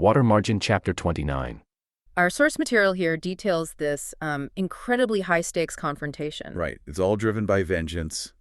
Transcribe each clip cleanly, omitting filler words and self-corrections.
Water Margin, Chapter 29. Our source material here details this incredibly high-stakes confrontation. Right. It's all driven by vengeance,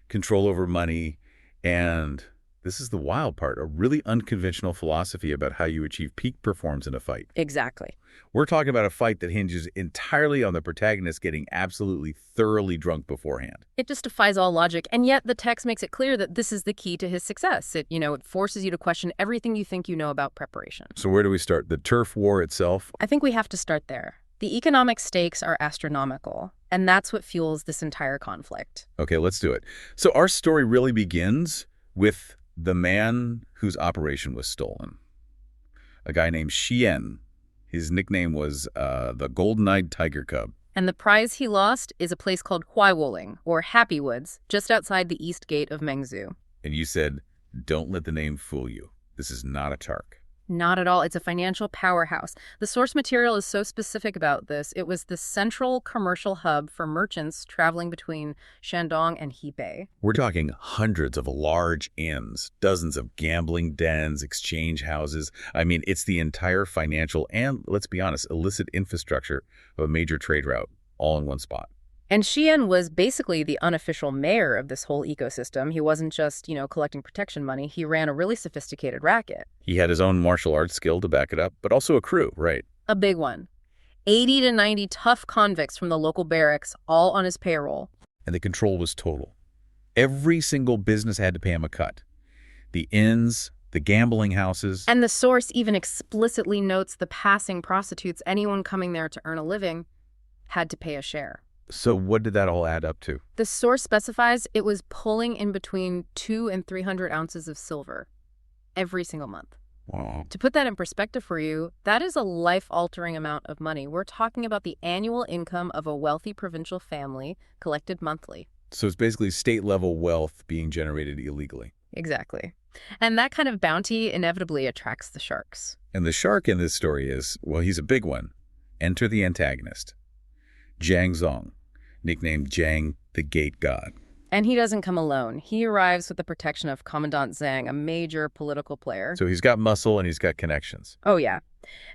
control over money, and this is the wild part, a really unconventional philosophy about how you achieve peak performance in a fight. Exactly. We're talking about a fight that hinges entirely on the protagonist getting absolutely thoroughly drunk beforehand. It just defies all logic, and yet the text makes it clear that this is the key to his success. It forces you to question everything you think you know about preparation. So where do we start? The turf war itself? I think we have to start there. The economic stakes are astronomical, and that's what fuels this entire conflict. Okay, let's do it. So our story really begins with the man whose operation was stolen. A guy named Jiang. His nickname was the Golden-Eyed Tiger Cub. And the prize he lost is a place called Huaiwoling, or Happy Woods, just outside the east gate of Mengzu. And you said, don't let the name fool you. This is not a tark. Not at all. It's a financial powerhouse. The source material is so specific about this. It was the central commercial hub for merchants traveling between Shandong and Hebei. We're talking hundreds of large inns, dozens of gambling dens, exchange houses. I mean, it's the entire financial and, let's be honest, illicit infrastructure of a major trade route, all in one spot. And Jiang was basically the unofficial mayor of this whole ecosystem. He wasn't just, collecting protection money. He ran a really sophisticated racket. He had his own martial arts skill to back it up, but also a crew, right? A big one. 80 to 90 tough convicts from the local barracks, all on his payroll. And the control was total. Every single business had to pay him a cut. The inns, the gambling houses. And the source even explicitly notes the passing prostitutes, anyone coming there to earn a living, had to pay a share. So what did that all add up to? The source specifies it was pulling in between 200 and 300 ounces of silver every single month. Wow. To put that in perspective for you, that is a life-altering amount of money. We're talking about the annual income of a wealthy provincial family collected monthly. So it's basically state-level wealth being generated illegally. Exactly. And that kind of bounty inevitably attracts the sharks. And the shark in this story is, well, he's a big one. Enter the antagonist. Jiang, nicknamed Jiang, the Gate God. And he doesn't come alone. He arrives with the protection of Commandant Zhang, a major political player. So he's got muscle and he's got connections. Oh, yeah.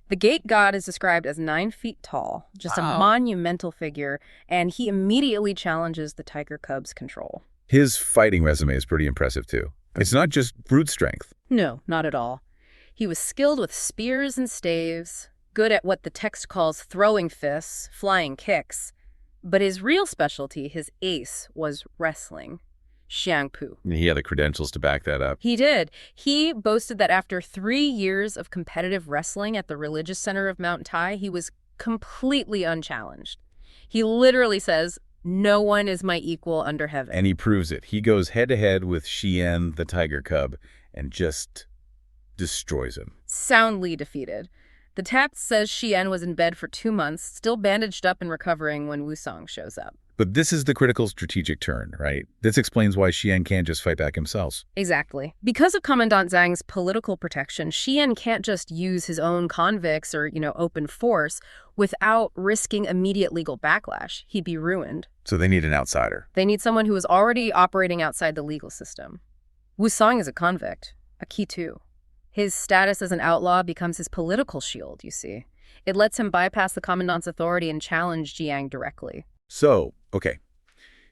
The Gate God is described as 9 feet tall, just a monumental figure, and he immediately challenges the Tiger Cub's control. His fighting resume is pretty impressive, too. It's not just brute strength. No, not at all. He was skilled with spears and staves, good at what the text calls throwing fists, flying kicks. But his real specialty, his ace, was wrestling. Xiangpu. He had the credentials to back that up. He did. He boasted that after 3 years of competitive wrestling at the religious center of Mount Tai, he was completely unchallenged. He literally says, "No one is my equal under heaven." And he proves it. He goes head-to-head with Jiang, the Tiger Cub, and just destroys him. Soundly defeated. The text says Jiang was in bed for 2 months, still bandaged up and recovering when Wusong shows up. But this is the critical strategic turn, right? This explains why Jiang can't just fight back himself. Exactly. Because of Commandant Zhang's political protection, Jiang can't just use his own convicts or, open force without risking immediate legal backlash. He'd be ruined. So they need an outsider. They need someone who is already operating outside the legal system. Wusong is a convict, a key too. His status as an outlaw becomes his political shield, you see. It lets him bypass the commandant's authority and challenge Jiang directly. So, okay.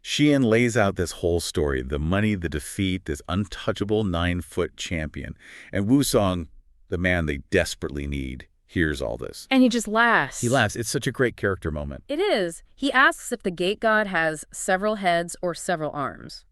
Jiang lays out this whole story, the money, the defeat, this untouchable 9-foot champion. And Wusong, the man they desperately need, hears all this. And he just laughs. He laughs. It's such a great character moment. It is. He asks if the Gate God has several heads or several arms.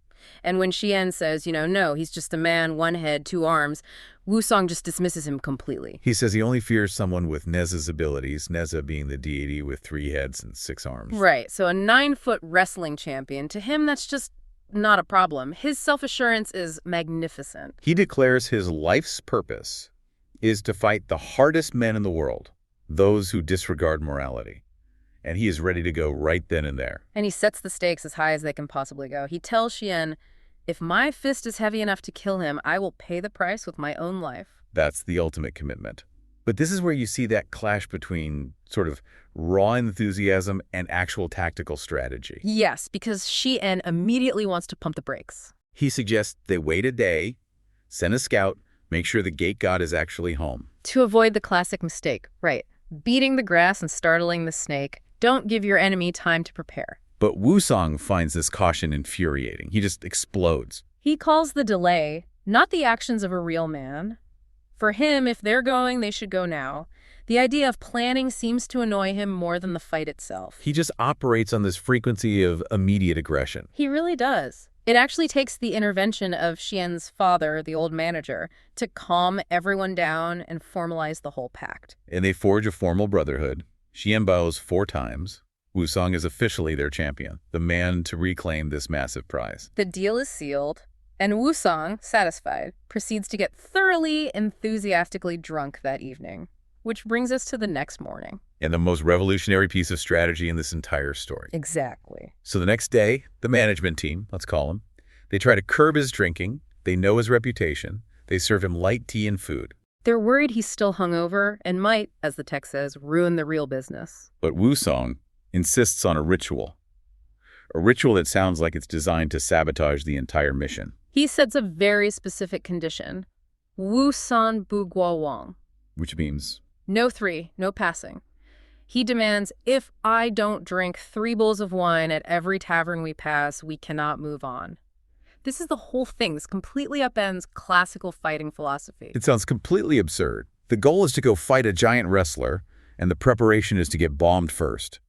And when Jiang says, no, he's just a man, 1 head, 2 arms, Wusong just dismisses him completely. He says he only fears someone with Neza's abilities, Neza being the deity with 3 heads and 6 arms. Right, so a 9-foot wrestling champion, to him that's just not a problem. His self-assurance is magnificent. He declares his life's purpose is to fight the hardest men in the world, those who disregard morality. And he is ready to go right then and there. And he sets the stakes as high as they can possibly go. He tells Jiang, if my fist is heavy enough to kill him, I will pay the price with my own life. That's the ultimate commitment. But this is where you see that clash between sort of raw enthusiasm and actual tactical strategy. Yes, because Jiang immediately wants to pump the brakes. He suggests they wait a day, send a scout, make sure the Gate God is actually home. To avoid the classic mistake, right? Beating the grass and startling the snake. Don't give your enemy time to prepare. But Wusong finds this caution infuriating. He just explodes. He calls the delay not the actions of a real man. For him, if they're going, they should go now. The idea of planning seems to annoy him more than the fight itself. He just operates on this frequency of immediate aggression. He really does. It actually takes the intervention of Xian's father, the old manager, to calm everyone down and formalize the whole pact. And they forge a formal brotherhood. Xian bows 4 times. Wusong is officially their champion, the man to reclaim this massive prize. The deal is sealed, and Wusong, satisfied, proceeds to get thoroughly, enthusiastically drunk that evening. Which brings us to the next morning. And the most revolutionary piece of strategy in this entire story. Exactly. So the next day, the management team, let's call him, they try to curb his drinking. They know his reputation. They serve him light tea and food. They're worried he's still hungover and might, as the text says, ruin the real business. But Wusong insists on a ritual that sounds like it's designed to sabotage the entire mission. He sets a very specific condition. Wu san bu guo wang. Which means? No 3, no passing. He demands, if I don't drink 3 bowls of wine at every tavern we pass, we cannot move on. This is the whole thing. This completely upends classical fighting philosophy. It sounds completely absurd. The goal is to go fight a giant wrestler, and the preparation is to get bombed first.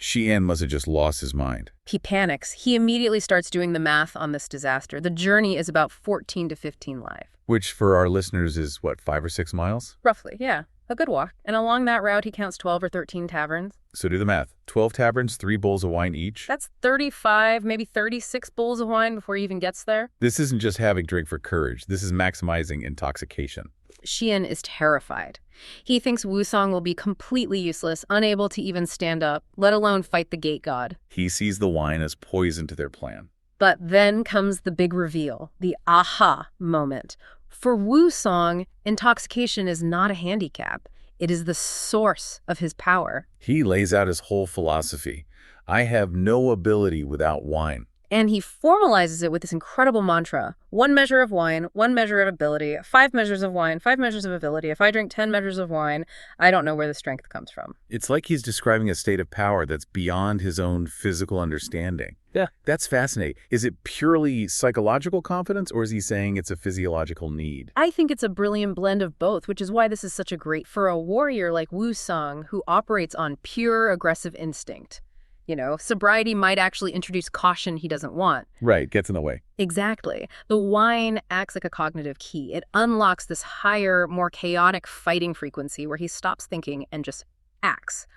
Xian must have just lost his mind. He panics. He immediately starts doing the math on this disaster. The journey is about 14 to 15 live. Which for our listeners is, what, 5 or 6 miles? Roughly, yeah. A good walk. And along that route, he counts 12 or 13 taverns. So do the math. 12 taverns, 3 bowls of wine each. That's 35, maybe 36 bowls of wine before he even gets there. This isn't just having drink for courage. This is maximizing intoxication. Xian is terrified. He thinks Wusong will be completely useless, unable to even stand up, let alone fight the gate god. He sees the wine as poison to their plan. But then comes the big reveal, the aha moment. For Wusong, intoxication is not a handicap. It is the source of his power. He lays out his whole philosophy. I have no ability without wine. And he formalizes it with this incredible mantra. 1 measure of wine, 1 measure of ability, 5 measures of wine, 5 measures of ability. If I drink 10 measures of wine, I don't know where the strength comes from. It's like he's describing a state of power that's beyond his own physical understanding. Yeah. That's fascinating. Is it purely psychological confidence, or is he saying it's a physiological need? I think it's a brilliant blend of both, which is why this is such a great for a warrior like Wusong, who operates on pure aggressive instinct. You know, sobriety might actually introduce caution he doesn't want. Right, gets in the way. Exactly. The wine acts like a cognitive key. It unlocks this higher, more chaotic fighting frequency where he stops thinking and just acts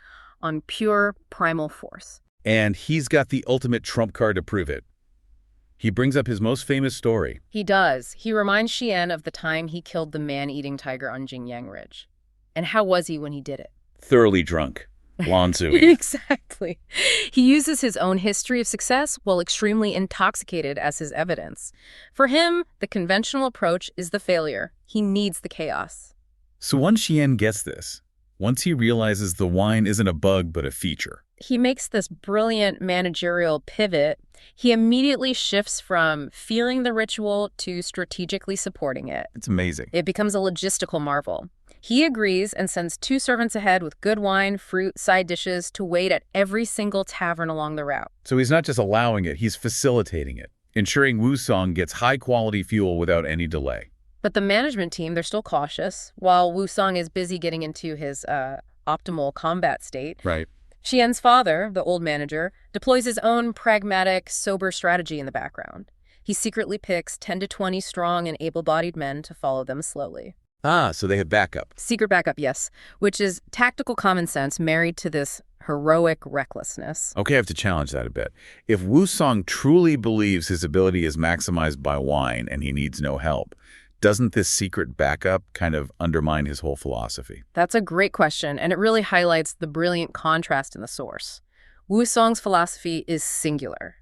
on pure primal force. And he's got the ultimate trump card to prove it. He brings up his most famous story. He does. He reminds Xian of the time he killed the man-eating tiger on Jiang Ridge. And how was he when he did it? Thoroughly drunk. Lanzu. Exactly. He uses his own history of success while extremely intoxicated as his evidence. For him, the conventional approach is the failure. He needs the chaos. So once Xian gets this, once he realizes the wine isn't a bug but a feature, he makes this brilliant managerial pivot. He immediately shifts from feeling the ritual to strategically supporting it. It's amazing. It becomes a logistical marvel. He agrees and sends 2 servants ahead with good wine, fruit, side dishes to wait at every single tavern along the route. So he's not just allowing it, he's facilitating it, ensuring Wusong gets high-quality fuel without any delay. But the management team, they're still cautious. While Wusong is busy getting into his optimal combat state, Right. Xian's father, the old manager, deploys his own pragmatic, sober strategy in the background. He secretly picks 10 to 20 strong and able-bodied men to follow them slowly. Ah, so they have backup. Secret backup, yes, which is tactical common sense married to this heroic recklessness. Okay, I have to challenge that a bit. If Wusong truly believes his ability is maximized by wine and he needs no help, doesn't this secret backup kind of undermine his whole philosophy? That's a great question, and it really highlights the brilliant contrast in the source. Wusong's philosophy is singular.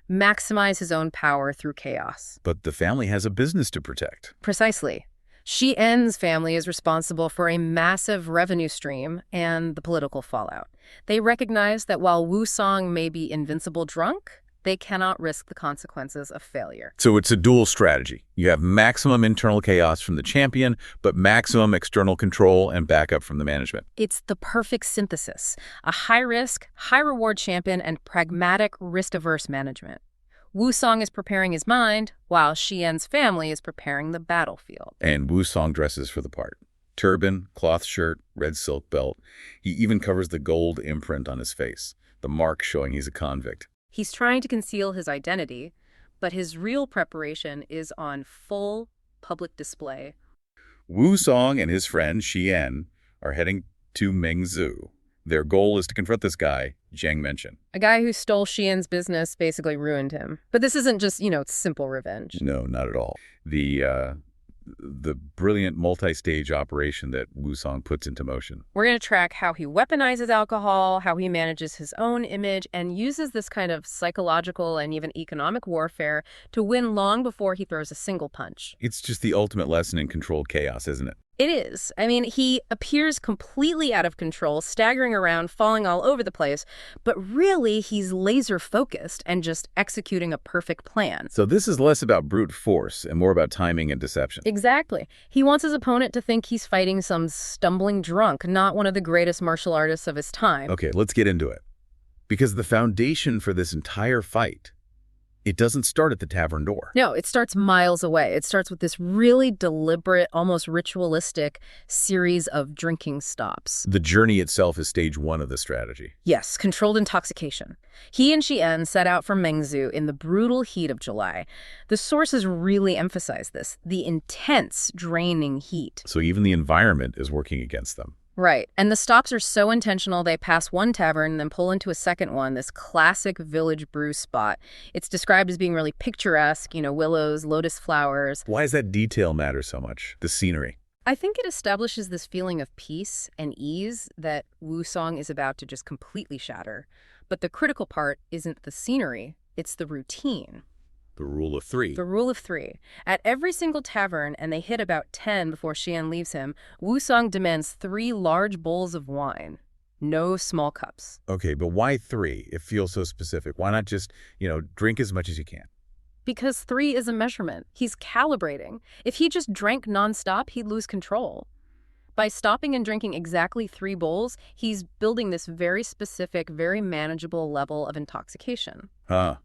Maximize his own power through chaos. But the family has a business to protect. Precisely. Xian's family is responsible for a massive revenue stream and the political fallout. They recognize that while Wusong may be invincible drunk, They cannot risk the consequences of failure. So it's a dual strategy. You have maximum internal chaos from the champion, but maximum external control and backup from the management. It's the perfect synthesis, a high-risk, high-reward champion and pragmatic, risk-averse management. Wusong is preparing his mind, while Xian's family is preparing the battlefield. And Wusong dresses for the part. Turban, cloth shirt, red silk belt. He even covers the gold imprint on his face, the mark showing he's a convict. He's trying to conceal his identity, but his real preparation is on full public display. Wusong and his friend Xian are heading to Mengzu. Their goal is to confront this guy, Jiang Menshen. A guy who stole Xian's business basically ruined him. But this isn't just, simple revenge. No, not at all. The brilliant multi-stage operation that Wusong puts into motion. We're going to track how he weaponizes alcohol, how he manages his own image, and uses this kind of psychological and even economic warfare to win long before he throws a single punch. It's just the ultimate lesson in controlled chaos, isn't it? It is. I mean, he appears completely out of control, staggering around, falling all over the place, but really he's laser-focused and just executing a perfect plan. So this is less about brute force and more about timing and deception. Exactly. He wants his opponent to think he's fighting some stumbling drunk, not one of the greatest martial artists of his time. Okay, let's get into it. Because the foundation for this entire fight, it doesn't start at the tavern door. No, it starts miles away. It starts with this really deliberate, almost ritualistic series of drinking stops. The journey itself is stage one of the strategy. Yes, controlled intoxication. He and Xian set out from Mengzu in the brutal heat of July. The sources really emphasize this, the intense, draining heat. So even the environment is working against them. Right. And the stops are so intentional, they pass one tavern, then pull into a second one, this classic village brew spot. It's described as being really picturesque, willows, lotus flowers. Why does that detail matter so much? The scenery. I think it establishes this feeling of peace and ease that Wusong is about to just completely shatter. But the critical part isn't the scenery, it's the routine. The rule of three. The rule of three. At every single tavern, and they hit about 10 before Xian leaves him, Wusong demands 3 large bowls of wine. No small cups. Okay, but why 3? It feels so specific. Why not just, drink as much as you can? Because 3 is a measurement. He's calibrating. If he just drank nonstop, he'd lose control. By stopping and drinking exactly 3 bowls, he's building this very specific, very manageable level of intoxication. Huh.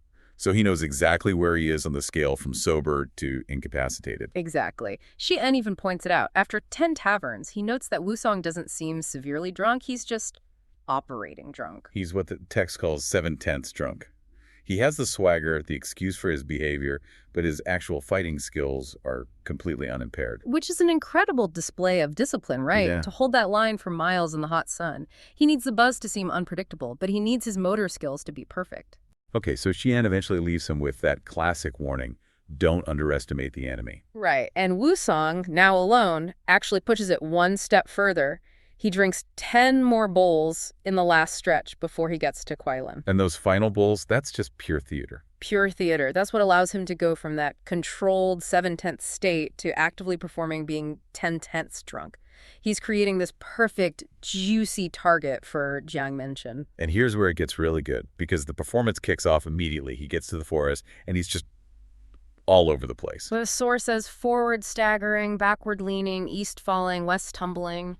So he knows exactly where he is on the scale from sober to incapacitated. Exactly. Xian even points it out. After 10 taverns, he notes that Wusong doesn't seem severely drunk. He's just operating drunk. He's what the text calls 7/10 drunk. He has the swagger, the excuse for his behavior, but his actual fighting skills are completely unimpaired. Which is an incredible display of discipline, right? Yeah. To hold that line for miles in the hot sun. He needs the buzz to seem unpredictable, but he needs his motor skills to be perfect. Okay, so Xian eventually leaves him with that classic warning, don't underestimate the enemy. Right, and Wusong, now alone, actually pushes it one step further. He drinks 10 more bowls in the last stretch before he gets to Kuailan. And those final bowls, that's just pure theater. Pure theater. That's what allows him to go from that controlled 7/10 state to actively performing being 10/10 drunk. He's creating this perfect, juicy target for Jiang Menshen. And here's where it gets really good, because the performance kicks off immediately. He gets to the forest, and he's just all over the place. The source says forward staggering, backward leaning, east falling, west tumbling.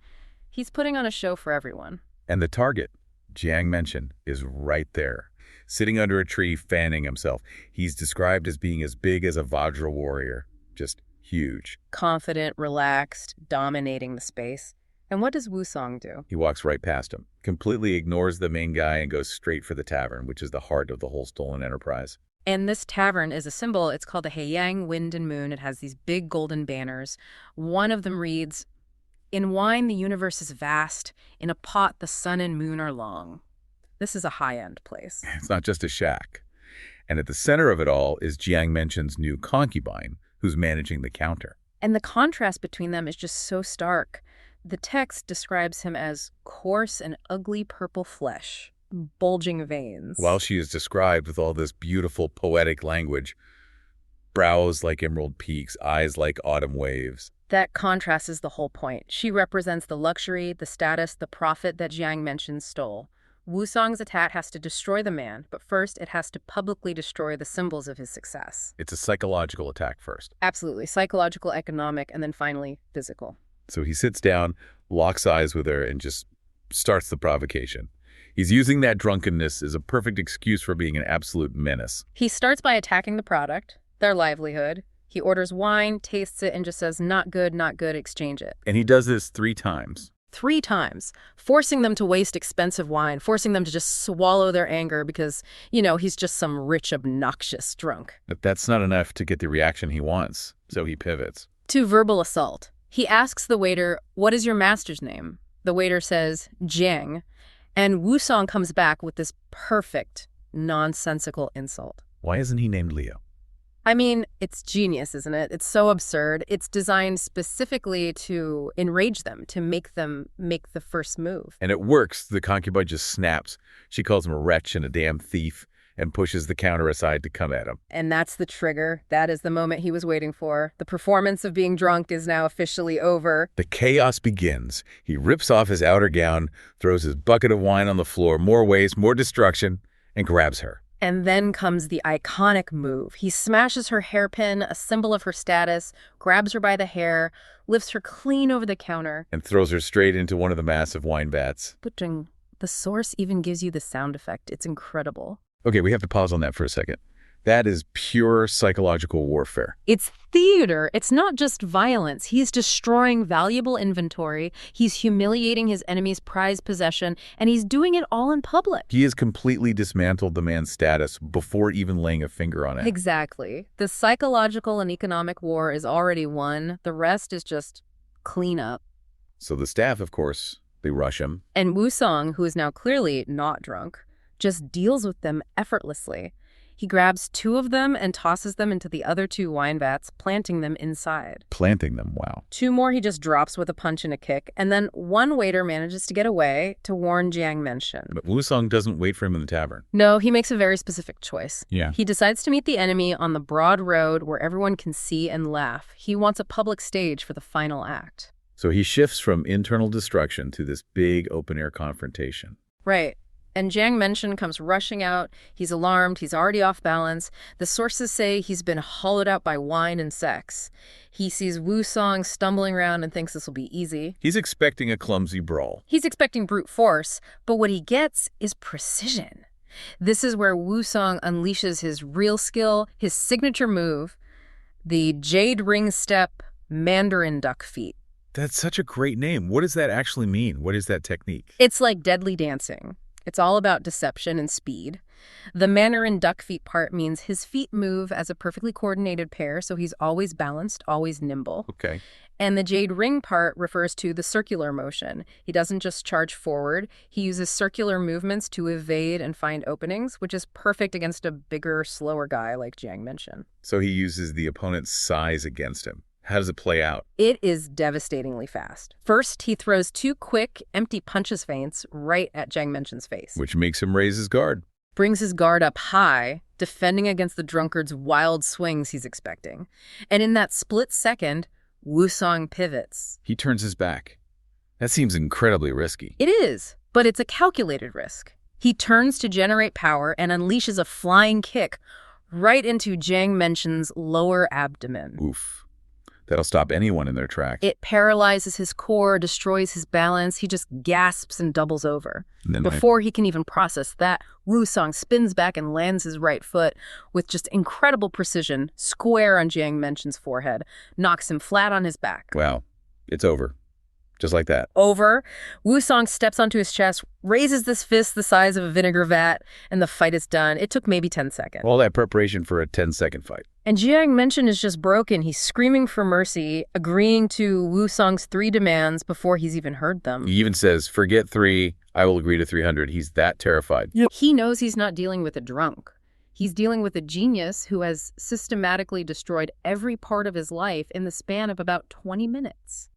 He's putting on a show for everyone. And the target, Jiang Menshen, is right there, sitting under a tree, fanning himself. He's described as being as big as a Vajra warrior, just huge. Confident, relaxed, dominating the space. And what does Wusong do? He walks right past him, completely ignores the main guy, and goes straight for the tavern, which is the heart of the whole stolen enterprise. And this tavern is a symbol. It's called the Heiyang Wind and Moon. It has these big golden banners. One of them reads, "In wine the universe is vast, in a pot the sun and moon are long." This is a high-end place. It's not just a shack. And at the center of it all is Jiang Menshen's new concubine, who's managing the counter. And the contrast between them is just so stark. The text describes him as coarse and ugly purple flesh, bulging veins. While she is described with all this beautiful poetic language, brows like emerald peaks, eyes like autumn waves. That contrast is the whole point. She represents the luxury, the status, the profit that Jiang Menshen stole. Wusong's attack has to destroy the man, but first it has to publicly destroy the symbols of his success. It's a psychological attack first. Absolutely. Psychological, economic, and then finally physical. So he sits down, locks eyes with her, and just starts the provocation. He's using that drunkenness as a perfect excuse for being an absolute menace. He starts by attacking the product, their livelihood. He orders wine, tastes it, and just says, not good, exchange it. And he does this 3 times. 3 times, forcing them to waste expensive wine, forcing them to just swallow their anger because, he's just some rich, obnoxious drunk. But that's not enough to get the reaction he wants, so he pivots. To verbal assault. He asks the waiter, what is your master's name? The waiter says, Jiang, and Wusong comes back with this perfect, nonsensical insult. Why isn't he named Leo? I mean, it's genius, isn't it? It's so absurd. It's designed specifically to enrage them, to make them make the first move. And it works. The concubine just snaps. She calls him a wretch and a damn thief and pushes the counter aside to come at him. And that's the trigger. That is the moment he was waiting for. The performance of being drunk is now officially over. The chaos begins. He rips off his outer gown, throws his bucket of wine on the floor, more waste, more destruction, and grabs her. And then comes the iconic move. He smashes her hairpin, a symbol of her status, grabs her by the hair, lifts her clean over the counter. And throws her straight into one of the massive wine vats. The source even gives you the sound effect. It's incredible. Okay, we have to pause on that for a second. That is pure psychological warfare. It's theater. It's not just violence. He's destroying valuable inventory. He's humiliating his enemy's prized possession, and he's doing it all in public. He has completely dismantled the man's status before even laying a finger on it. Exactly. The psychological and economic war is already won. The rest is just cleanup. So the staff, of course, they rush him. And Wusong, who is now clearly not drunk, just deals with them effortlessly. He grabs 2 of them and tosses them into the other 2 wine vats, planting them inside. Planting them, wow. 2 more he just drops with a punch and a kick, and then one waiter manages to get away to warn Jiang Menshen. But Wusong doesn't wait for him in the tavern. No, he makes a very specific choice. Yeah. He decides to meet the enemy on the broad road where everyone can see and laugh. He wants a public stage for the final act. So he shifts from internal destruction to this big open-air confrontation. Right. And Jiang Menshen comes rushing out. He's alarmed. He's already off balance. The sources say he's been hollowed out by wine and sex. He sees Wusong stumbling around and thinks this will be easy. He's expecting a clumsy brawl. He's expecting brute force, but what he gets is precision. This is where Wusong unleashes his real skill, his signature move, the Jade Ring Step Mandarin Duck Feet. That's such a great name. What does that actually mean? What is that technique? It's like deadly dancing. It's all about deception and speed. The Mandarin duck feet part means his feet move as a perfectly coordinated pair, so he's always balanced, always nimble. Okay. And the jade ring part refers to the circular motion. He doesn't just charge forward. He uses circular movements to evade and find openings, which is perfect against a bigger, slower guy like Jiang Menshen. So he uses the opponent's size against him. How does it play out? It is devastatingly fast. First, he throws 2 quick, empty punches feints right at Jiang Menshen's face. Which makes him raise his guard. Brings his guard up high, defending against the drunkard's wild swings he's expecting. And in that split second, Wusong pivots. He turns his back. That seems incredibly risky. It is, but it's a calculated risk. He turns to generate power and unleashes a flying kick right into Jiang Menshen's lower abdomen. Oof. That'll stop anyone in their tracks. It paralyzes his core, destroys his balance. He just gasps and doubles over. Before he can even process that, Wusong spins back and lands his right foot with just incredible precision, square on Jiang Menshen's forehead, knocks him flat on his back. Wow. It's over. Just like that. Over. Wusong steps onto his chest, raises this fist the size of a vinegar vat, and the fight is done. It took maybe 10 seconds. All that preparation for a 10-second fight. And Jiang Menshen is just broken. He's screaming for mercy, agreeing to Wusong's 3 demands before he's even heard them. He even says, forget 3, I will agree to 300. He's that terrified. Yep. He knows he's not dealing with a drunk. He's dealing with a genius who has systematically destroyed every part of his life in the span of about 20 minutes.